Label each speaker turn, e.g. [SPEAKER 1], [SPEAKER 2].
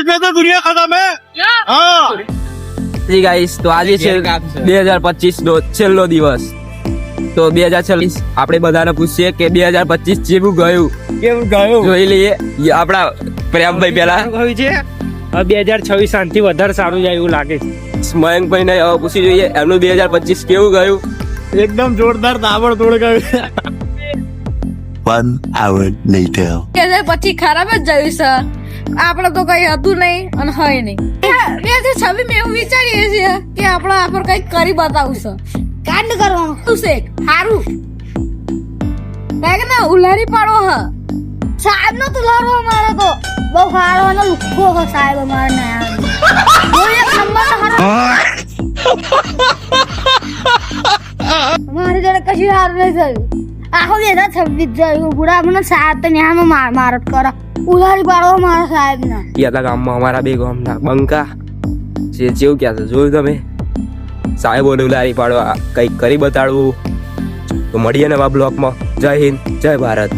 [SPEAKER 1] में तो दुनिया खत्म है हाँ
[SPEAKER 2] જી ગાઈસ તો આજે છે 2025 નો છેલ્લો દિવસ તો 2026 આપણે બધાને પૂછીએ કે 2025 જેવું ગયું જોઈ લઈએ આપણા પ્રેમભાઈ પહેલા
[SPEAKER 3] ગયું છે 2026 શાંતિ વધારે સારું જાય એવું લાગે છે
[SPEAKER 2] મયંકભાઈ ને પૂછી જોઈએ એમનું 2025 કેવું ગયું
[SPEAKER 1] एकदम जोरदाર ताबड़तोड़ गए
[SPEAKER 4] 1 hour later.
[SPEAKER 5] પછી ખરાબ જ જયું સર આપણે તો કઈ હતું નહીં અને હોય નહીં 2026 એવું વિચારીએ છીએ કે આપણે આપણે કઈક કરી બતાવશું કાંડ કરવાનું શું છે સારું કઈક ના ઉલારી પાડો હ સાહેબ નો તો લાડવો મારો તો બહુ સારો અને લુખો હ સાહેબ અમારે ના બોલે ખંભા મારી જોડે કશું સારું નહીં થયું આખો 2026 જયું બુડા મને સાહેબ તો ન્યામાં મારત કરો ઉલારી પાડો મારા સાહેબ ના
[SPEAKER 2] ત્યાં ગામમાં અમારા બે ગામના બંકા જે જેવું ક્યાં છે જોયું તમે સાહેબોને ઉલારી પાડવા કંઈક કરી બતાડવું તો મળીએ નવા બ્લોકમાં જય હિન્દ જય ભારત